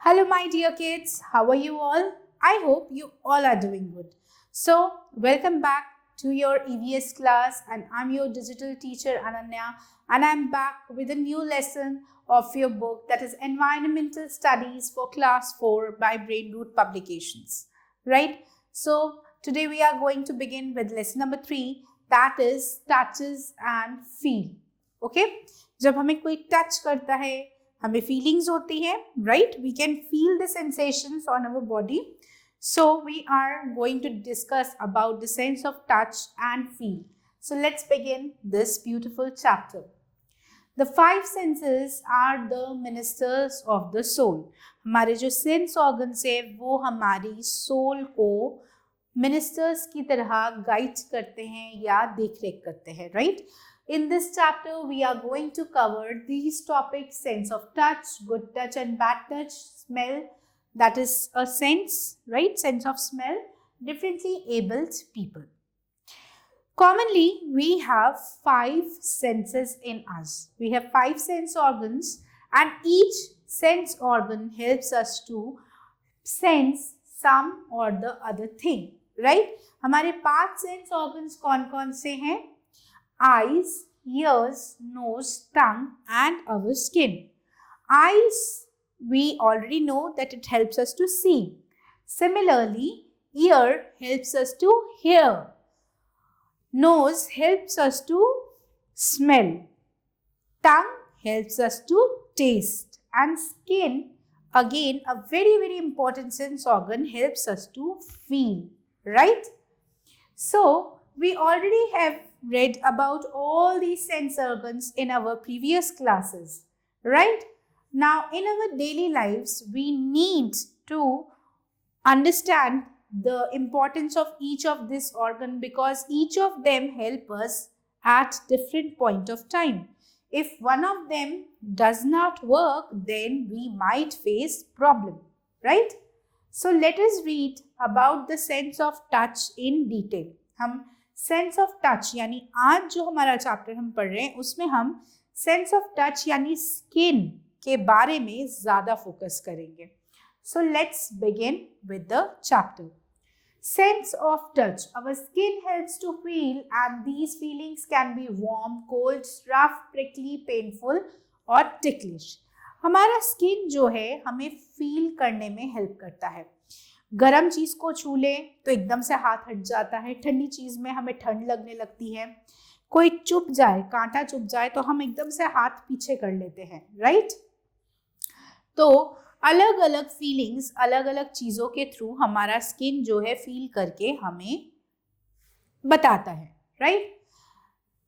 Hello, my dear kids. How are you all? I hope you all are doing good. So, welcome back to your EVS class, and I'm your digital teacher Ananya, and I'm back with a new lesson of your book that is Environmental Studies for Class 4 by Brainroot Publications. Right? So, today we are going to begin with lesson number 3, that is touches and feel. Okay? जब हमें कोई touch करता है हमें feelings होती है right we can feel the sensations on our body so we are going to discuss about the sense of touch and feel so let's begin this beautiful chapter the 5 senses are the ministers of the soul हमारे जो sense organs है वो हमारी soul को ministers की तरह guide करते हैं या देख रेख करते हैं right In this chapter, we are going to cover these topics: sense of touch, good touch and bad touch, smell, that is a sense, right? Sense of smell, differently abled people. Commonly, we have 5 senses in us. We have 5 sense organs and each sense organ helps us to sense some or the other thing, right? हमारे 5 sense organs कौन-कौन से हैं? Eyes, ears, nose, tongue and our skin. Eyes, we already know that it helps us to see. Similarly, ear helps us to hear. Nose helps us to smell. Tongue helps us to taste. And skin, again, a very, very important sense organ, helps us to feel. Right? So, we already have read about all these sense organs in our previous classes, right? Now, in our daily lives, we need to understand the importance of each of this organ because each of them help us at different point of time. If one of them does not work, then we might face problem, right? So, let us read about the sense of touch in detail. हम sense of touch यानी आज जो हमारा chapter हम पढ़ रहे हैं उसमें हम सेंस ऑफ टच यानी स्किन के बारे में ज्यादा फोकस करेंगे so let's begin with the chapter sense of touch our skin helps to feel and these feelings can be warm cold rough prickly painful और टिकलिश हमारा स्किन जो है हमें फील करने में हेल्प करता है गरम चीज़ को छू ले तो एकदम से हाथ हट जाता है ठंडी चीज़ में हमें ठंड लगने लगती है कोई चुभ जाए कांटा चुभ जाए तो हम एकदम से हाथ पीछे कर लेते हैं राइट तो अलग अलग फीलिंग्स अलग अलग चीज़ों के थ्रू हमारा स्किन जो है फील करके हमें बताता है right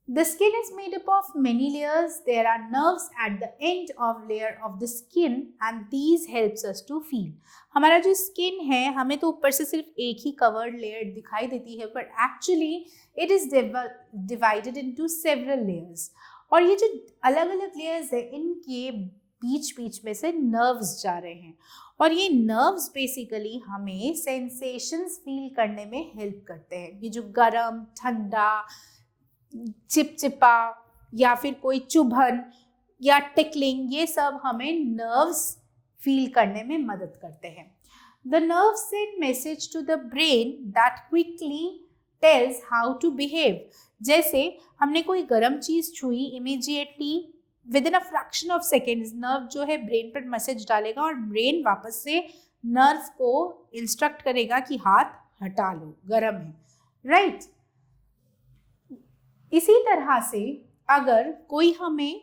The skin is made up of many layers. There are nerves at the end of layer of the skin and these helps us to feel. हमारा जो skin है हमें तो ऊपर से सिर्फ एक ही covered layer दिखाई देती है but actually it is divided into several layers. और ये जो अलग अलग layers है इनके बीच बीच में से nerves जा रहे हैं और ये nerves basically हमें sensations feel करने में help करते हैं ये जो गरम ठंडा चिपचिपा या फिर कोई चुभन या टिकलिंग ये सब हमें नर्व्स फील करने में मदद करते हैं the nerves send message to the brain that quickly tells how to behave जैसे हमने कोई गर्म चीज़ छुई immediately within a fraction of seconds nerve जो है ब्रेन पर मैसेज डालेगा और ब्रेन वापस से नर्व को इंस्ट्रक्ट करेगा कि हाथ हटा लो गर्म है राइट इसी तरह से अगर कोई हमें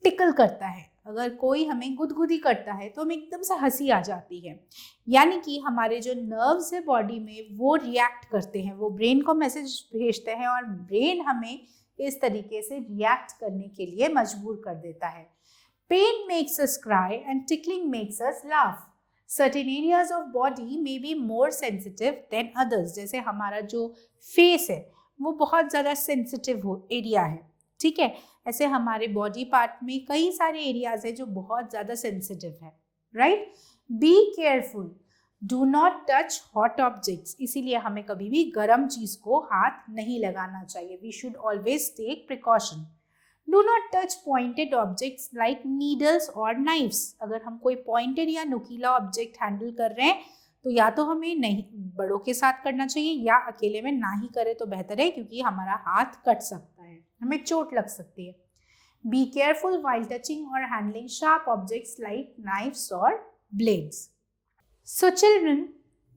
टिकल करता है अगर कोई हमें गुदगुदी करता है तो हमें एकदम से हंसी आ जाती है यानी कि हमारे जो नर्व्स है बॉडी में वो रिएक्ट करते हैं वो ब्रेन को मैसेज भेजते हैं और ब्रेन हमें इस तरीके से रिएक्ट करने के लिए मजबूर कर देता है pain makes us cry and tickling makes us laugh certain areas of body may be more sensitive than others जैसे हमारा जो फेस है वो बहुत ज़्यादा सेंसिटिव एरिया है ठीक है ऐसे हमारे बॉडी पार्ट में कई सारे एरियाज हैं जो बहुत ज़्यादा सेंसिटिव है right be careful do not touch hot objects इसीलिए हमें कभी भी गर्म चीज़ को हाथ नहीं लगाना चाहिए we should always take precaution do not touch pointed objects like needles और नाइफ्स। अगर हम कोई पॉइंटेड या नुकीला ऑब्जेक्ट हैंडल कर रहे हैं तो या तो हमें नहीं बड़ों के साथ करना चाहिए या अकेले में ना ही करें तो बेहतर है, क्योंकि हमारा हाथ कट सकता है, हमें चोट लग सकती है। बी केयरफुल while टचिंग और handling sharp objects like knives और blades. So children,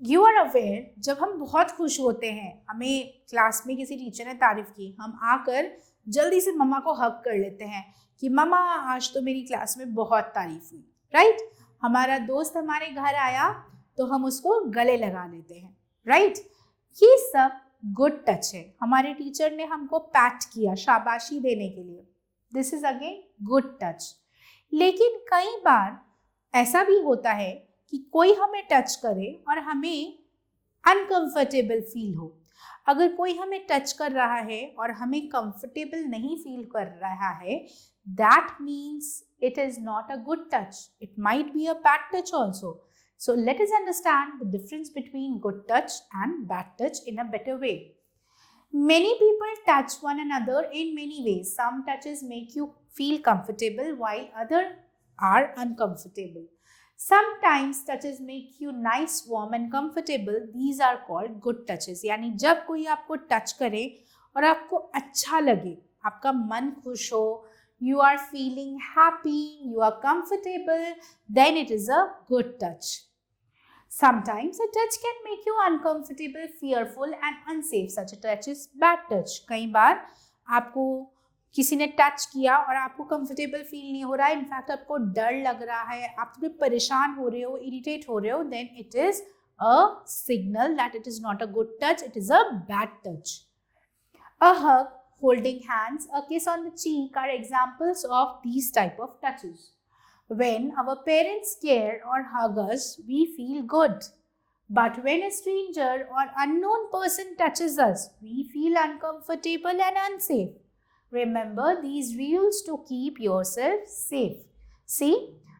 you are aware, जब हम बहुत खुश होते हैं, हमें क्लास में किसी टीचर ने तारीफ की, हम आकर जल्दी से मम्मा को हग कर लेते हैं कि मम्मा आज तो मेरी क्लास में बहुत तारीफ हुई, राइट। हमारा दोस्त हमारे घर आया तो हम उसको गले लगा लेते हैं, राइट। ये सब गुड टच है। हमारे टीचर ने हमको पैट किया शाबाशी देने के लिए, this is again good touch. लेकिन कई बार ऐसा भी होता है कि कोई हमें टच करे और हमें अनकंफर्टेबल फील हो। अगर कोई हमें टच कर रहा है और हमें कंफर्टेबल नहीं फील कर रहा है, that means it is not a good touch, it might be a bad touch also. So let us understand the difference between good touch and bad touch in a better way. Many people touch one another in many ways. Some touches make you feel comfortable while others are uncomfortable. Sometimes touches make you nice, warm and comfortable. These are called good touches. यानी जब कोई आपको touch करे और आपको अच्छा लगे, आपका मन खुश हो, you are feeling happy, you are comfortable, then it is a good touch. Sometimes a touch can make you uncomfortable, fearful and unsafe. Such a touch is bad touch. कई बार आपको किसी ने टच किया और आपको कंफर्टेबल फील नहीं हो रहा है, इनफैक्ट आपको डर लग रहा है, आप थोड़े परेशान हो रहे हो, इरिटेट हो रहे हो, then it is a signal that it is not a good touch, it is a bad touch. A hug, holding hands, a kiss on the cheek are examples of these type of touches. When our parents care or hug us, we feel good. But when a stranger or unknown person touches us, we feel uncomfortable and unsafe. Remember these rules to keep yourself safe. See,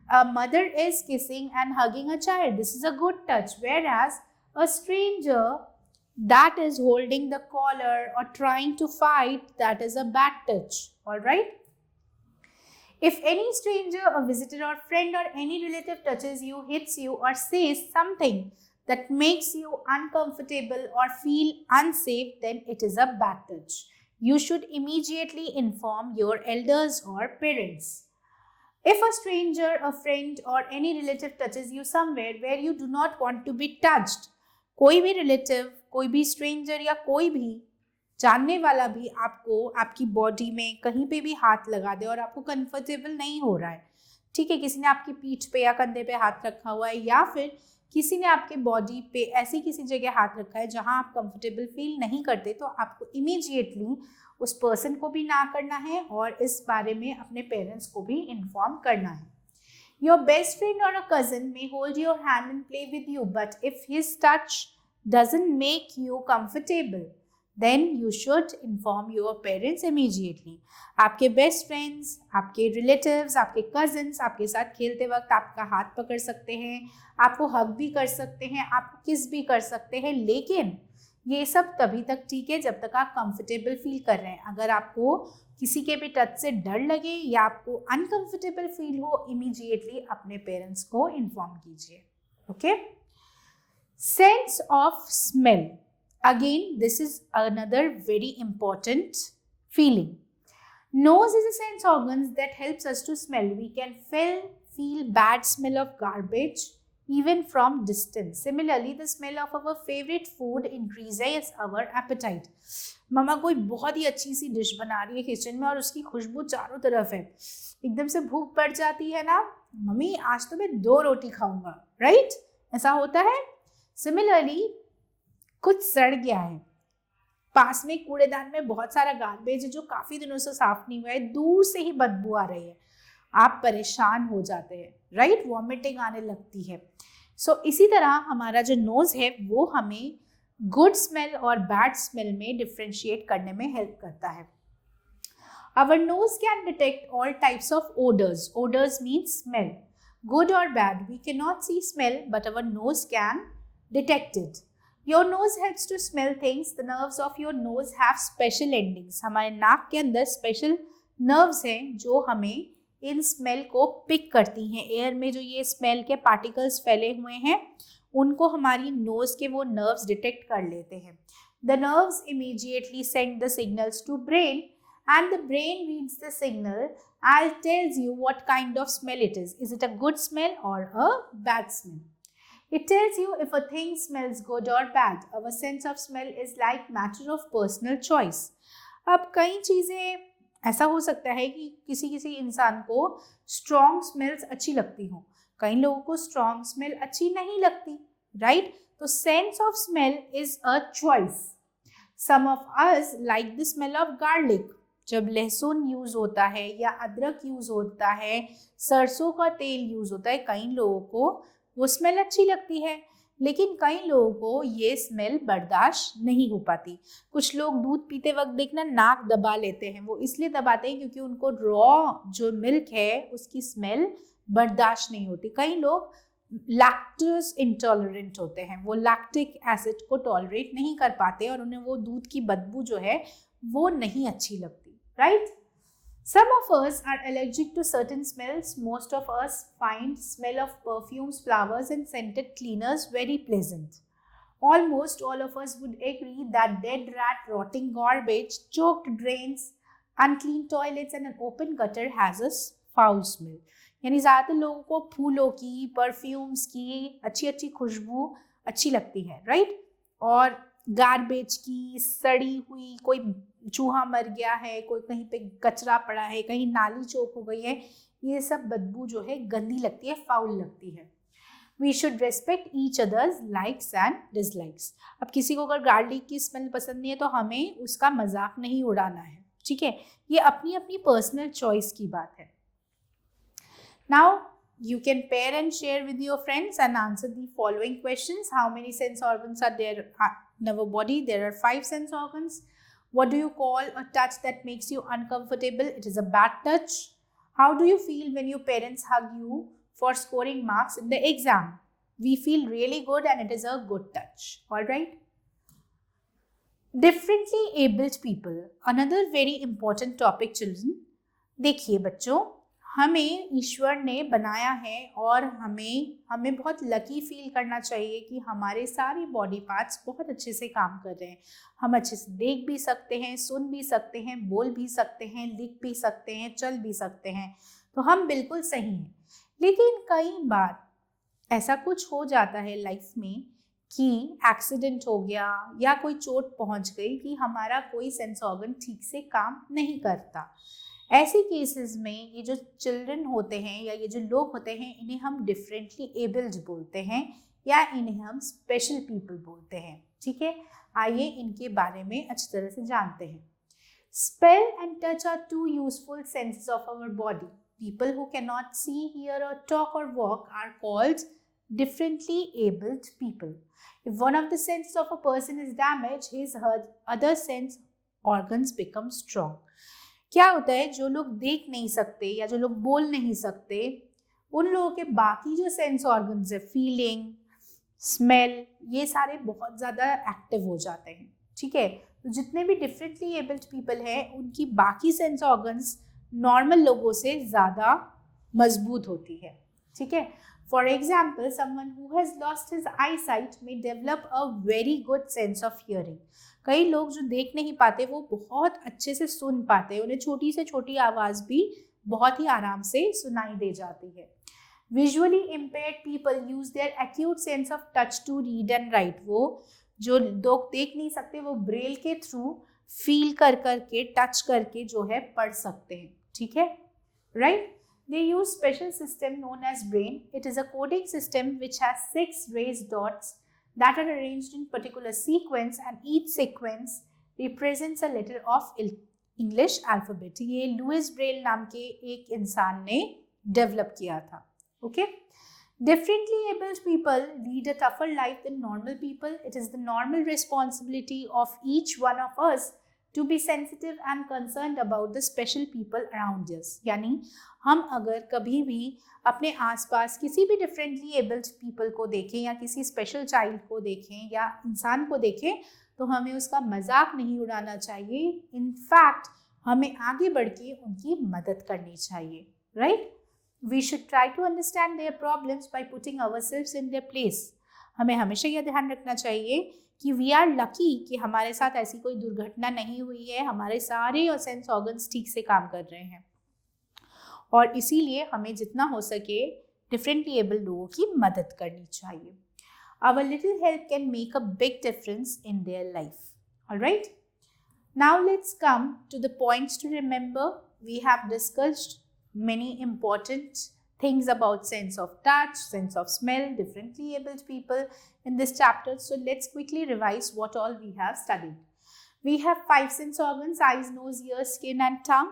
a mother is kissing and hugging a child. This is a good touch. Whereas a stranger that is holding the collar or trying to fight, that is a bad touch. All right? If any stranger, a visitor or friend or any relative touches you, hits you or says something that makes you uncomfortable or feel unsafe, then it is a bad touch. You should immediately inform your elders or parents. If a stranger, a friend or any relative touches you somewhere where you do not want to be touched, कोई भी relative, कोई भी stranger या कोई भी जानने वाला भी आपको आपकी बॉडी में कहीं पे भी हाथ लगा दे और आपको कंफर्टेबल नहीं हो रहा है, ठीक है, किसी ने आपकी पीठ पे या कंधे पे हाथ रखा हुआ है या फिर किसी ने आपके बॉडी पे ऐसी किसी जगह हाथ रखा है जहां आप कंफर्टेबल फील नहीं करते, तो आपको इमीडिएटली उस पर्सन को भी ना करना है और इस बारे में अपने पेरेंट्स को भी इन्फॉर्म करना है। Your best friend or a cousin may hold your hand and play with you, but if his touch doesn't make you comfortable, then you should inform your parents immediately. आपके best friends, आपके relatives, आपके cousins आपके साथ खेलते वक्त आपका हाथ पकड़ सकते हैं, आपको हग भी कर सकते हैं, आपको किस भी कर सकते हैं, लेकिन ये सब तभी तक ठीक है जब तक आप कंफर्टेबल फील कर रहे हैं। अगर आपको किसी के भी टच से डर लगे या आपको अनकंफर्टेबल फील हो, इमीडिएटली अपने पेरेंट्स को इन्फॉर्म कीजिए। Okay, sense of smell, again this is another very important feeling. Nose is a sense organ that helps us to smell. We can feel bad smell of garbage even from distance. Similarly, the smell of our favorite food increases our appetite. मम्मा कोई बहुत ही अच्छी सी dish बना रही है kitchen में और उसकी खुशबू चारों तरफ है, एकदम से भूख पड़ जाती है ना, मम्मी आज तो मैं 2 रोटी खाऊंगा, राइट, ऐसा होता है। सिमिलरली, कुछ सड़ गया है, पास में कूड़ेदान में बहुत सारा गार्बेज है जो काफी दिनों से साफ नहीं हुआ है, दूर से ही बदबू आ रही है, आप परेशान हो जाते हैं, राइट, वॉमिटिंग आने लगती है। सो इसी तरह हमारा जो नोज है वो हमें गुड स्मेल और बैड स्मेल में डिफ्रेंशिएट करने में हेल्प करता है। Our nose can detect all types of odors. Odors means smell. Good or bad, we cannot see smell, but our nose can detect it. Your nose helps to smell things. The nerves of your nose have special endings. हमारे नाक के अंदर special nerves हैं जो हमें इन smell को pick करती हैं। एयर में जो ये स्मेल के पार्टिकल्स फैले हुए हैं उनको हमारी नोज के वो नर्व्स डिटेक्ट कर लेते हैं। The nerves immediately send the signals to brain and the brain reads the signal and tells you what kind of smell it is. Is it a good smell or a bad smell? It tells you if a thing smells good or bad. Our sense of smell is like matter of personal choice. अब कई चीज़ें ऐसा हो सकता है कि किसी इंसान को स्ट्रॉन्ग स्मेल्स अच्छी लगती हों, कई लोगों को स्ट्रॉन्ग स्मेल अच्छी नहीं लगती, राइट? तो sense of smell is a choice. Some of us like the smell of garlic. जब लहसुन यूज़ होता है या अदरक यूज़ होता है, सरसों का तेल यूज़ होता है, कई लोगों को वो स्मेल अच्छी लगती है, लेकिन कई लोगों को ये स्मेल बर्दाश्त नहीं हो पाती. कुछ लोग दूध पीते वक्त देखना नाक दबा लेते हैं. वो इसलिए दबाते हैं क्योंकि उनको रॉ जो मिल्क है उसकी स्मेल बर्दाश्त नहीं होती. कई लोग लैक्टोज इंटॉलरेंट होते हैं, वो लैक्टिक एसिड को टॉलरेट नहीं कर पाते और उन्हें वो दूध की बदबू जो है वो नहीं अच्छी लगती. Right? Some of us are allergic to certain smells. Most of us find smell of perfumes, flowers and scented cleaners very pleasant. Almost all of us would agree that dead rat, rotting garbage, choked drains, unclean toilets and an open gutter has a foul smell. यानी ज़्यादातर लोगों को फूलों की, perfumes की अच्छी खुशबू अच्छी लगती है, राइट? और गार्बेज की, सड़ी हुई, कोई चूहा मर गया है, कोई कहीं पे कचरा पड़ा है, कहीं नाली चौक हो गई है, ये सब बदबू जो है गंदी लगती है, फाउल लगती है. We should respect each others likes and dislikes. अब किसी को अगर गार्लिक की स्मेल पसंद नहीं है तो हमें उसका मजाक नहीं उड़ाना है, ठीक है? ये अपनी अपनी पर्सनल चॉइस की बात है. Now you can pair and share with your friends and answer the following questions. How many sense organs are there in our body? There are 5 sense organs. What do you call a touch that makes you uncomfortable? It is a bad touch. How do you feel when your parents hug you for scoring marks in the exam? We feel really good and it is a good touch. All right? Differently abled people. Another very important topic, children. देखिए बच्चों, हमें ईश्वर ने बनाया है और हमें बहुत lucky feel करना चाहिए कि हमारे सारे बॉडी पार्ट्स बहुत अच्छे से काम कर रहे हैं. हम अच्छे से देख भी सकते हैं, सुन भी सकते हैं, बोल भी सकते हैं, लिख भी सकते हैं, चल भी सकते हैं, तो हम बिल्कुल सही हैं. लेकिन कई बार ऐसा कुछ हो जाता है लाइफ में कि एक्सीडेंट हो गया या कोई चोट पहुंच गई कि हमारा कोई सेंस ऑर्गन ठीक से काम नहीं करता. ऐसे केसेस में ये जो चिल्ड्रन होते हैं या ये जो लोग होते हैं, इन्हें हम डिफरेंटली एबल्ड बोलते हैं या इन्हें हम स्पेशल पीपल बोलते हैं, ठीक है? आइए इनके बारे में अच्छी तरह से जानते हैं. Smell and touch are 2 useful senses of our body. People who can not see, hear और टॉक और walk are called differently abled people. If one of the senses of a person is damaged, his other sense organs become strong. क्या होता है, जो लोग देख नहीं सकते या जो लोग बोल नहीं सकते, उन लोगों के बाकी जो सेंस ऑर्गन्स है, फीलिंग, स्मेल, ये सारे बहुत ज़्यादा एक्टिव हो जाते हैं, ठीक है? तो जितने भी डिफरेंटली एबल्ड पीपल हैं, उनकी बाकी सेंस ऑर्गन्स नॉर्मल लोगों से ज़्यादा मजबूत होती है, ठीक है? For example, someone who has lost his eyesight may develop a very good sense of hearing. कई लोग जो देख नहीं पाते वो बहुत अच्छे से सुन पाते हैं, उन्हें छोटी से छोटी आवाज़ भी बहुत ही आराम से सुनाई दे जाती है. Visually impaired people use their acute sense of touch to read and write. वो जो लोग देख नहीं सकते वो ब्रेल के थ्रू फील कर करके, टच करके जो है पढ़ सकते हैं, ठीक है? Right? They use special system known as brain. It is a coding system which has 6 raised dots that are arranged in particular sequence and each sequence represents a letter of English alphabet. ये Louis Braille नाम के एक इंसान ने develop किया था. Okay? Differently abled people lead a tougher life than normal people. It is the normal responsibility of each one of us to be sensitive and concerned about the special people around us. यानी हम अगर कभी भी अपने आसपास किसी भी differently abled people को देखें या किसी स्पेशल चाइल्ड को देखें या इंसान को देखें, तो हमें उसका मजाक नहीं उड़ाना चाहिए. इनफैक्ट हमें आगे बढ़ के उनकी मदद करनी चाहिए, right? We should try to understand their problems by putting ourselves in their place. हमें हमेशा यह ध्यान रखना चाहिए कि वी आर लकी कि हमारे साथ ऐसी कोई दुर्घटना नहीं हुई है, हमारे सारे सेंस ऑर्गन्स ठीक से काम कर रहे हैं, और इसीलिए हमें जितना हो सके डिफरेंटली एबल लोगों की मदद करनी चाहिए। Our little help can make a big difference in their life. All right? Now let's come to the points to remember. We have discussed many important things about sense of touch, sense of smell, differently abled people in this chapter. So let's quickly revise what all we have studied. We have 5 sense organs: eyes, nose, ears, skin and tongue.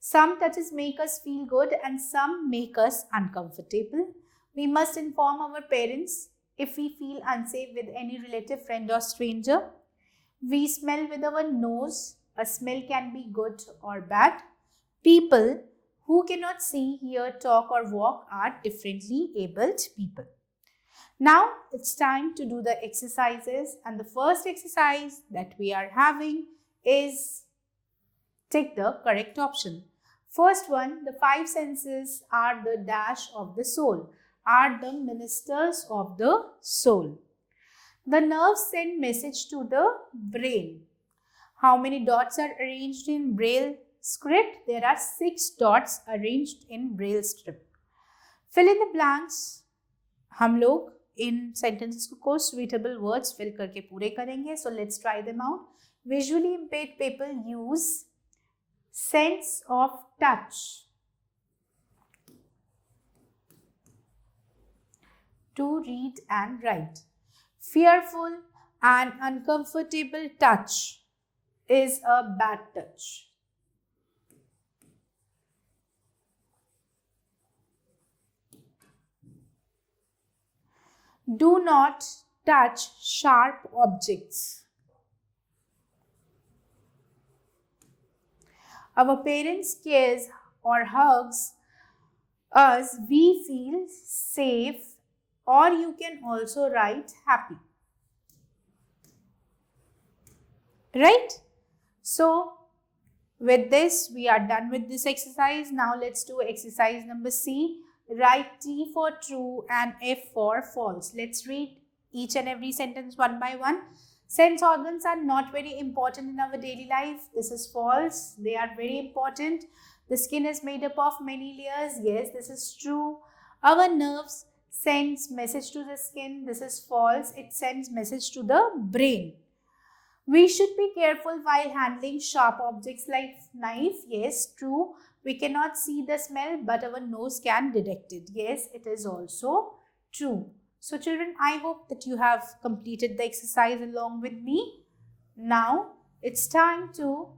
Some touches make us feel good and some make us uncomfortable. We must inform our parents if we feel unsafe with any relative, friend or stranger. We smell with our nose. A smell can be good or bad. People who cannot see, hear, talk or walk are differently abled people. Now it's time to do the exercises, and the first exercise that we are having is take the correct option. First one, the 5 senses are the dash of the soul, are the ministers of the soul. The nerves send message to the brain. How many dots are arranged in Braille script? There are 6 dots arranged in Braille script. Fill in the blanks. हम लोग इन sentences को suitable words fill करके पूरे करेंगे. So let's try them out. Visually impaired people use sense of touch to read and write. Fearful and uncomfortable touch is a bad touch. Do not touch sharp objects. Our parents' cares or hugs us, we feel safe, or you can also write happy. Right? So with this, we are done with this exercise. Now let's do exercise number C. Write T for true and F for false. Let's read each and every sentence one by one. Sense organs are not very important in our daily life. This is false. They are very important. The skin is made up of many layers. Yes, this is true. Our nerves sends message to the skin. This is false. It sends message to the brain. We should be careful while handling sharp objects like knife. Yes, true. We cannot see the smell, but our nose can detect it. Yes, it is also true. So children, I hope that you have completed the exercise along with me. Now it's time to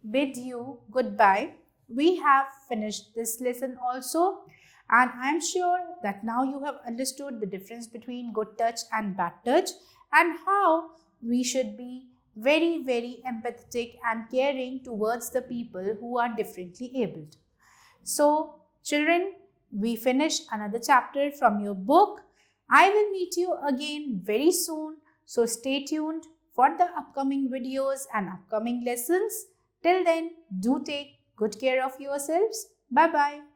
bid you goodbye. We have finished this lesson also. And I am sure that now you have understood the difference between good touch and bad touch, and how we should be very, very empathetic and caring towards the people who are differently abled. So, children, we finish another chapter from your book. I will meet you again very soon. So, stay tuned for the upcoming videos and upcoming lessons. Till then, do take good care of yourselves. Bye-bye.